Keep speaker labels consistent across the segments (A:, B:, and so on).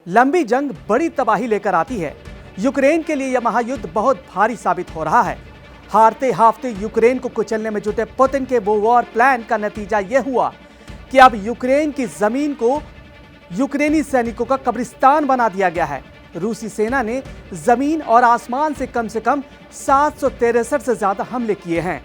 A: लंबी जंग बड़ी तबाही लेकर आती है। यूक्रेन के लिए यह महायुद्ध बहुत भारी साबित हो रहा है। हारते हारते यूक्रेन को कुचलने में जुटे पुतिन के वो वॉर प्लान का नतीजा यह हुआ कि अब यूक्रेन की जमीन को यूक्रेनी सैनिकों का कब्रिस्तान बना दिया गया है। रूसी सेना ने जमीन और आसमान से कम 763 से ज्यादा हमले किए हैं।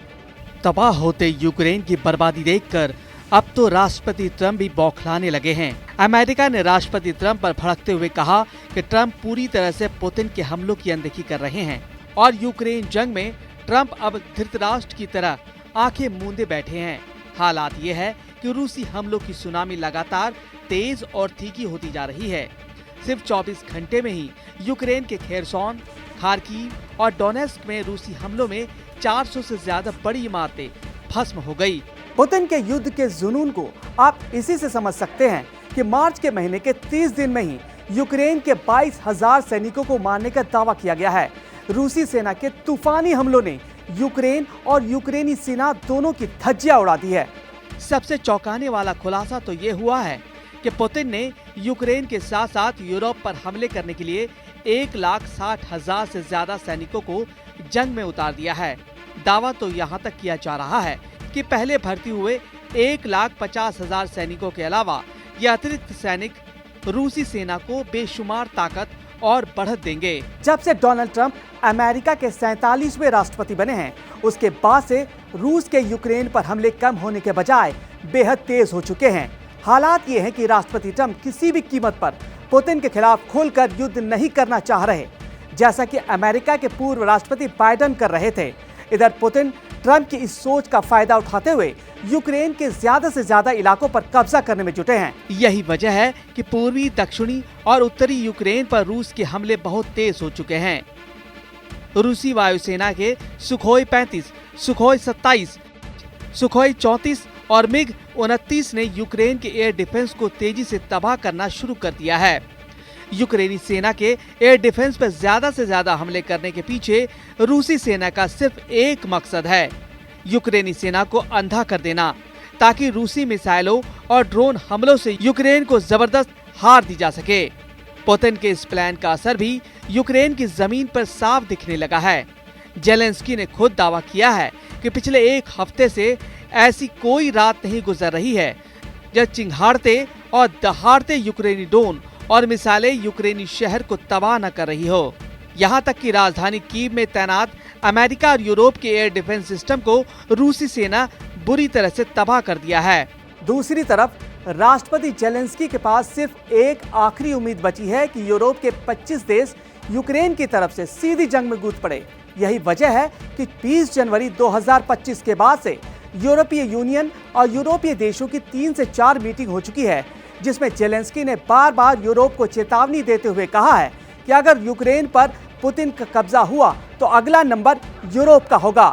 B: तबाह होते यूक्रेन की बर्बादी देखकर अब तो राष्ट्रपति ट्रंप भी बौखलाने लगे हैं। अमेरिका ने राष्ट्रपति ट्रंप पर भड़कते हुए कहा कि ट्रंप पूरी तरह से पुतिन के हमलों की अनदेखी कर रहे हैं और यूक्रेन जंग में ट्रंप अब धृतराष्ट्र की तरह आंखें मूंदे बैठे हैं। हालात ये है कि रूसी हमलों की सुनामी लगातार तेज और तीखी होती जा रही है। सिर्फ 24 घंटे में ही यूक्रेन के खेरसोन, खार्किव और डोनेस्क में रूसी हमलों में 400 से ज्यादा बड़ी इमारतें भस्म हो गई।
A: पुतिन के युद्ध के जुनून को आप इसी से समझ सकते हैं कि मार्च के महीने के 30 दिन में ही यूक्रेन के 22,000 सैनिकों को मारने का दावा किया गया है। रूसी सेना के तूफानी हमलों ने यूक्रेन और यूक्रेनी सेना दोनों की धज्जियां उड़ा दी है।
B: सबसे चौंकाने वाला खुलासा तो ये हुआ है कि पुतिन ने यूक्रेन के साथ साथ यूरोप पर हमले करने के लिए 1,60,000 से ज्यादा सैनिकों को जंग में उतार दिया है। दावा तो यहाँ तक किया जा रहा है कि पहले भर्ती हुए 1,50,000 सैनिकों के अलावा ये अतिरिक्त सैनिक रूसी सेना को बेशुमार ताकत और बढ़त देंगे।
A: जब से डोनाल्ड ट्रंप अमेरिका के 47वें राष्ट्रपति बने हैं, उसके बाद से रूस के यूक्रेन पर हमले कम होने के बजाय बेहद तेज हो चुके हैं। हालात ये हैं कि राष्ट्रपति ट्रंप किसी भी कीमत पर पुतिन के खिलाफ खुलकर युद्ध नहीं करना चाह रहे, जैसा कि अमेरिका के पूर्व राष्ट्रपति बाइडेन कर रहे थे। इधर पुतिन ट्रंप की इस सोच का फायदा उठाते हुए यूक्रेन के ज्यादा से ज्यादा इलाकों पर कब्जा करने में जुटे हैं।
B: यही वजह है कि पूर्वी, दक्षिणी और उत्तरी यूक्रेन पर रूस के हमले बहुत तेज हो चुके हैं। रूसी वायुसेना के सुखोई 35, सुखोई 27, सुखोई 34 और मिग 29 ने यूक्रेन के एयर डिफेंस को तेजी से तबाह करना शुरू कर दिया है। यूक्रेनी सेना के एयर डिफेंस पर ज्यादा से ज्यादा हमले करने के पीछे रूसी सेना का सिर्फ एक मकसद है, यूक्रेनी सेना को अंधा कर देना, ताकि रूसी मिसाइलों और ड्रोन हमलों से यूक्रेन को जबरदस्त हार दी जा सके। पुतिन के इस प्लान का असर भी यूक्रेन की जमीन पर साफ दिखने लगा है। जेलेंस्की ने खुद दावा किया है कि पिछले एक हफ्ते से ऐसी कोई रात नहीं गुजर रही है जब चिंघाड़ते और दहाड़ते यूक्रेनी ड्रोन और मिसाइलें यूक्रेनी शहर को तबाह न कर रही हो। यहाँ तक कि राजधानी कीव में तैनात अमेरिका और यूरोप के एयर डिफेंस सिस्टम को रूसी सेना बुरी तरह से तबाह कर दिया है।
A: दूसरी तरफ राष्ट्रपति जेलेंस्की के पास सिर्फ एक आखिरी उम्मीद बची है कि यूरोप के 25 देश यूक्रेन की तरफ से सीधी जंग में कूद पड़े। यही वजह है कि 20 जनवरी 2025 के बाद से यूरोपीय यूनियन और यूरोपीय देशों की 3 से 4 मीटिंग हो चुकी है, जिसमें जेलेंस्की ने बार बार यूरोप को चेतावनी देते हुए कहा है कि अगर यूक्रेन पर पुतिन का कब्जा हुआ तो अगला नंबर यूरोप का होगा।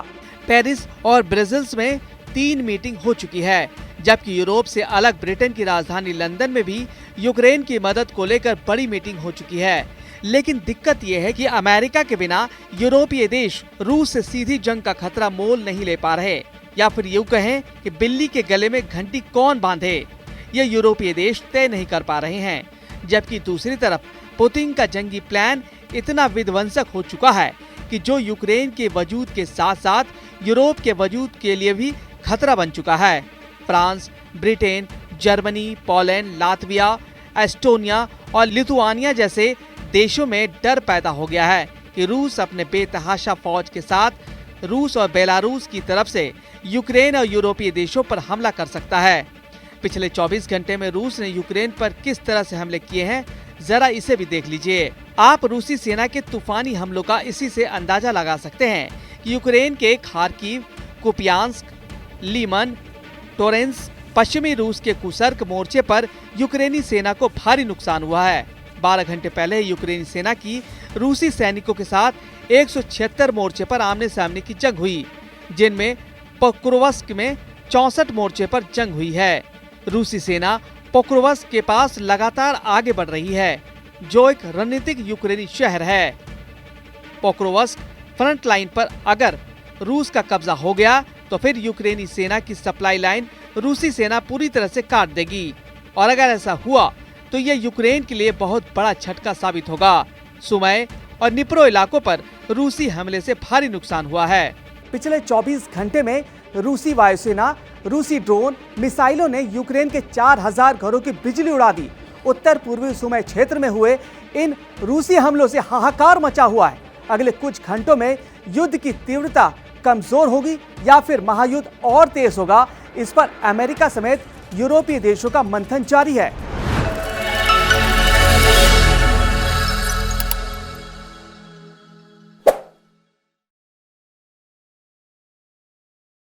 B: पेरिस और ब्रसेल्स में 3 मीटिंग हो चुकी है, जबकि यूरोप से अलग ब्रिटेन की राजधानी लंदन में भी यूक्रेन की मदद को लेकर बड़ी मीटिंग हो चुकी है। लेकिन दिक्कत यह है कि अमेरिका के बिना यूरोपीय देश रूस से सीधी जंग का खतरा मोल नहीं ले पा रहे, या फिर यूँ कहें कि बिल्ली के गले में घंटी कौन बांधे, ये यूरोपीय देश तय नहीं कर पा रहे हैं। जबकि दूसरी तरफ पुतिन का जंगी प्लान इतना विध्वंसक हो चुका है कि जो यूक्रेन के वजूद के साथ साथ यूरोप के वजूद के लिए भी खतरा बन चुका है। France, Britain, Germany, Poland, Latvia, Estonia और लिथुआनिया जैसे देशों में डर पैदा हो गया है कि रूस अपने बेतहाशा फौज के साथ रूस और बेलारूस की तरफ से यूक्रेन और यूरोपीय देशों पर हमला कर सकता है। पिछले 24 घंटे में रूस ने यूक्रेन पर किस तरह से हमले किए हैं, जरा इसे भी देख लीजिए। आप रूसी सेना के तूफानी हमलों का इसी से अंदाजा लगा सकते हैं कि यूक्रेन के खार्किव, कुपियांस्क, लीमन, टोरेंस, पश्चिमी रूस के कुर्स्क मोर्चे पर यूक्रेनी सेना को भारी नुकसान हुआ है। 12 घंटे पहले यूक्रेनी सेना की रूसी सैनिकों के साथ 176 मोर्चे पर आमने सामने की जंग हुई, जिनमें पोक्रोवस्क में 64 मोर्चे पर जंग हुई है। रूसी सेना पोक्रोवस्क के पास लगातार आगे बढ़ रही है, जो एक रणनीतिक यूक्रेनी शहर है। पोक्रोवस्क फ्रंट लाइन पर अगर रूस का कब्जा हो गया तो फिर यूक्रेनी सेना की सप्लाई लाइन रूसी सेना पूरी तरह से काट देगी, और अगर ऐसा हुआ तो ये यूक्रेन के लिए बहुत बड़ा झटका साबित होगा। सुमय और निप्रो इलाकों पर रूसी हमले से भारी नुकसान हुआ है।
A: पिछले 24 घंटे में रूसी वायुसेना, रूसी ड्रोन, मिसाइलों ने यूक्रेन के 4000 घरों की बिजली उड़ा दी। उत्तर पूर्वी सुमय क्षेत्र में हुए इन रूसी हमलों से हाहाकार मचा हुआ है। अगले कुछ घंटों में युद्ध की तीव्रता कमजोर होगी या फिर महायुद्ध और तेज होगा, इस पर अमेरिका समेत यूरोपीय देशों का मंथन जारी है।